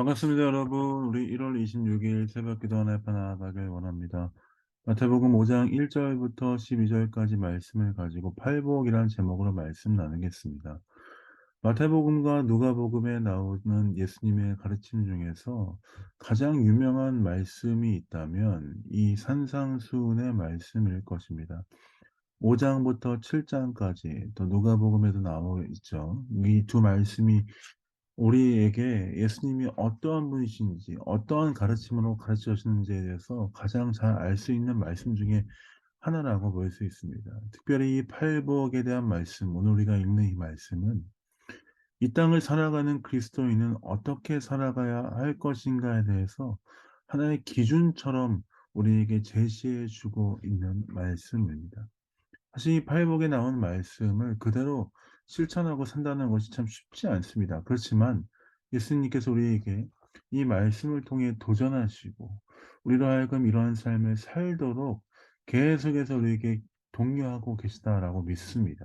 반갑습니다, 여러분. 우리 1월 26일 새벽 기도 하나에 나아가길 원합니다. 마태복음 5장 1절부터 12절까지 말씀을 가지고 팔복이라는 제목으로 말씀 나누겠습니다. 마태복음과 누가복음에 나오는 예수님의 가르침 중에서 가장 유명한 말씀이 있다면 이 산상수훈의 말씀일 것입니다. 5장부터 7장까지 또 누가복음에도 나와 있죠. 이 두 말씀이 우리에게 예수님이 어떠한 분이신지 어떠한 가르침으로 가르쳐 주시는지에 대해서 가장 잘 알 수 있는 말씀 중에 하나라고 볼 수 있습니다. 특별히 이 팔복에 대한 말씀, 오늘 우리가 읽는 이 말씀은 이 땅을 살아가는 그리스도인은 어떻게 살아가야 할 것인가에 대해서 하나의 기준처럼 우리에게 제시해 주고 있는 말씀입니다. 사실 이 팔복에 나온 말씀을 그대로 실천하고 산다는 것이 참 쉽지 않습니다. 그렇지만 예수님께서 우리에게 이 말씀을 통해 도전하시고 우리로 하여금 이러한 삶을 살도록 계속해서 우리에게 독려하고 계시다라고 믿습니다.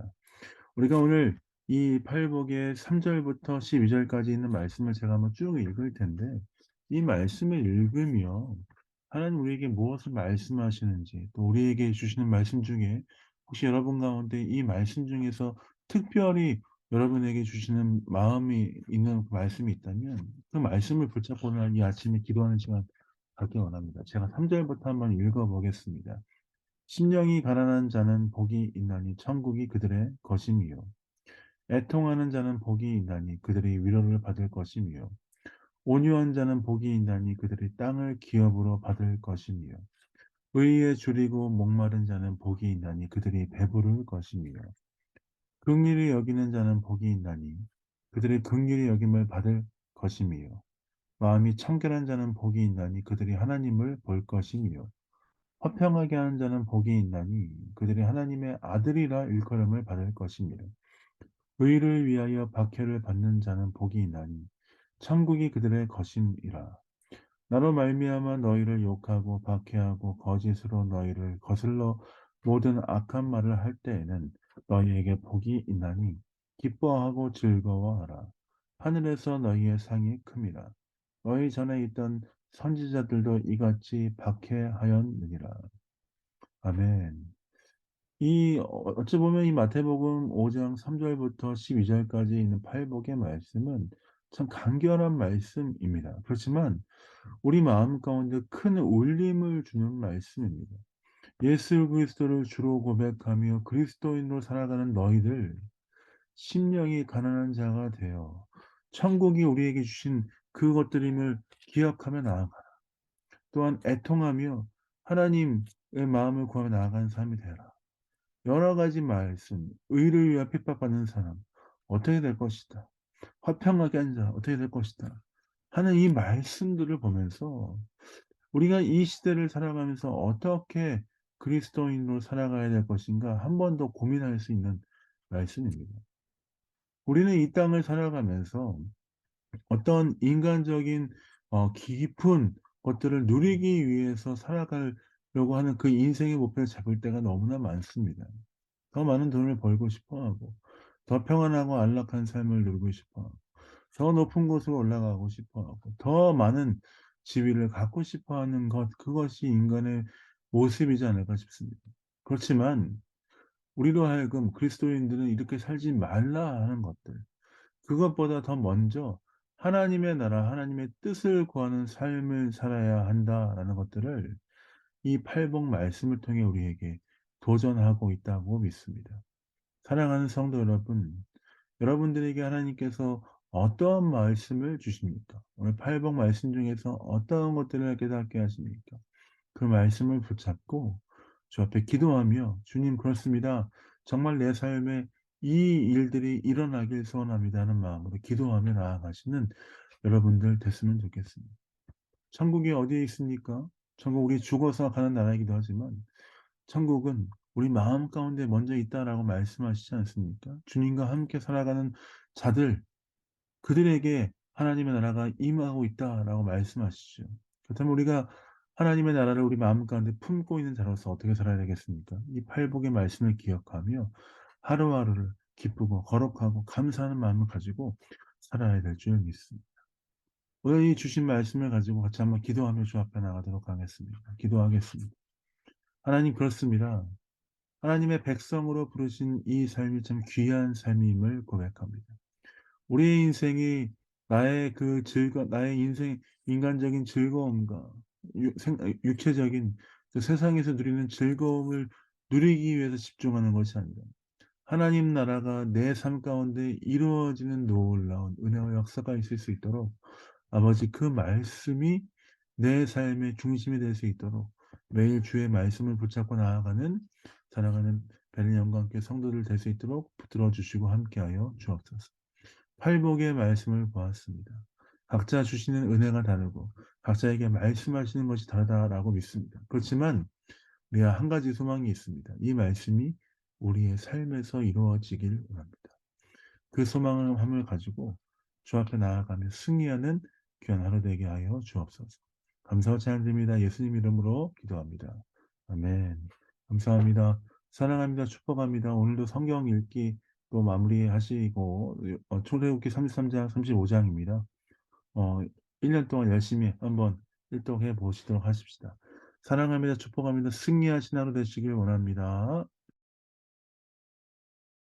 우리가 오늘 이 팔복의 3 절부터 12 절까지 있는 말씀을 제가 한번 쭉 읽을 텐데 이 말씀을 읽으며 하나님 우리에게 무엇을 말씀하시는지 또 우리에게 주시는 말씀 중에 혹시 여러분 가운데 이 말씀 중에서 특별히 여러분에게 주시는 마음이 있는 말씀이 있다면 그 말씀을 붙잡고 오늘 이 아침에 기도하는 시간 갖기 원합니다. 제가 3 절부터 한번 읽어 보겠습니다. "심령이 가난한 자는 복이 있나니 천국이 그들의 것임이요 애통하는 자는 복이 있나니 그들이 위로를 받을 것이며 온유한 자는 복이 있나니 그들이 땅을 기업으로 받을 것이며 의에 줄이고 목마른 자는 복이 있나니 그들이 배부를 것이며 긍휼히 여기는 자는 복이 있나니 그들이 긍휼히 여김을 받을 것이며 마음이 청결한 자는 복이 있나니 그들이 하나님을 볼 것이며 화평하게 하는 자는 복이 있나니 그들이 하나님의 아들이라 일컬음을 받을 것이며 의를 위하여 박해를 받는 자는 복이 있나니 천국이 그들의 것임이라. 나로 말미암아 너희를 욕하고 박해하고 거짓으로 너희를 거슬러 모든 악한 말을 할 때에는 너희에게 복이 있나니 기뻐하고 즐거워하라. 하늘에서 너희의 상이 큼이라. 너희 전에 있던 선지자들도 이같이 박해하였느니라. 아멘. 어찌 보면 이 마태복음 5장 3 절부터 12 절까지 있는 팔복의 말씀은 참 간결한 말씀입니다. 그렇지만 우리 마음 가운데 큰 울림을 주는 말씀입니다. 예수 그리스도를 주로 고백하며 그리스도인으로 살아가는 너희들 심령이 가난한 자가 되어 천국이 우리에게 주신 그것들임을 기억하며 나아가라. 또한 애통하며 하나님의 마음을 구하며 나아가는 삶이 되라. 여러 가지 말씀, 의를 위하여 핍박받는 사람 어떻게 될 것이다. 화평하게 하는 자 어떻게 될 것이다. 하는 이 말씀들을 보면서 우리가 이 시대를 살아가면서 어떻게 그리스도인으로 살아가야 될 것인가 한 번 더 고민할 수 있는 말씀입니다. 우리는 이 땅을 살아가면서 어떤 인간적인 깊은 것들을 누리기 위해서 살아가려고 하는 그 인생의 목표를 잡을 때가 너무나 많습니다. 더 많은 돈을 벌고 싶어 하고 더 평안하고 안락한 삶을 누리고 싶어 하고 더 높은 곳으로 올라가고 싶어 하고 더 많은 지위를 갖고 싶어 하는 것 그것이 인간의 모습이지 않을까 싶습니다. 그렇지만 우리로 하여금 그리스도인들은 이렇게 살지 말라 하는 것들 그것보다 더 먼저 하나님의 나라 하나님의 뜻을 구하는 삶을 살아야 한다라는 것들을 이 팔복 말씀을 통해 우리에게 도전하고 있다고 믿습니다. 사랑하는 성도 여러분, 여러분들에게 하나님께서 어떠한 말씀을 주십니까? 오늘 팔복 말씀 중에서 어떠한 것들을 깨닫게 하십니까? 그 말씀을 붙잡고 주 앞에 기도하며 주님 그렇습니다. 정말 내 삶에 이 일들이 일어나길 소원합니다 하는 마음으로 기도하며 나아가시는 여러분들 됐으면 좋겠습니다. 천국이 어디에 있습니까? 천국 우리 죽어서 가는 나라이기도 하지만 천국은 우리 마음 가운데 먼저 있다라고 말씀하시지 않습니까? 주님과 함께 살아가는 자들 그들에게 하나님의 나라가 임하고 있다라고 말씀하시죠. 그렇다면 우리가 하나님의 나라를 우리 마음 가운데 품고 있는 자로서 어떻게 살아야 되겠습니까? 이 팔복의 말씀을 기억하며 하루하루를 기쁘고 거룩하고 감사하는 마음을 가지고 살아야 될 줄 믿습니다. 오늘 이 주신 말씀을 가지고 같이 한번 기도하며 주 앞에 나가도록 하겠습니다. 기도하겠습니다. 하나님, 그렇습니다. 하나님의 백성으로 부르신 이 삶이 참 귀한 삶임을 고백합니다. 우리의 인생이 나의 인생 인간적인 즐거움과 육체적인 그 세상에서 누리는 즐거움을 누리기 위해서 집중하는 것이 아니라 하나님 나라가 내 삶 가운데 이루어지는 놀라운 은혜와 역사가 있을 수 있도록 아버지, 그 말씀이 내 삶의 중심이 될 수 있도록 매일 주의 말씀을 붙잡고 나아가는 살아가는 벨린 영과 함께 성도들 될 수 있도록 붙들어 주시고 함께하여 주옵소서. 팔복의 말씀을 보았습니다. 각자 주시는 은혜가 다르고 각자에게 말씀하시는 것이 다르다라고 믿습니다. 그렇지만 우리가 한 가지 소망이 있습니다. 이 말씀이 우리의 삶에서 이루어지길 원합니다. 그 소망을 가지고 주 앞에 나아가며 승리하는 귀한 하루 되게 하여 주옵소서. 감사와 찬양드립니다. 예수님 이름으로 기도합니다. 아멘. 감사합니다. 사랑합니다. 축복합니다. 오늘도 성경 읽기 또 마무리하시고 출애굽기 33장 35장입니다. 1년 동안 열심히 한번 일독해 보시도록 하십시다. 사랑합니다. 축복합니다. 승리하신 하루 되시길 원합니다.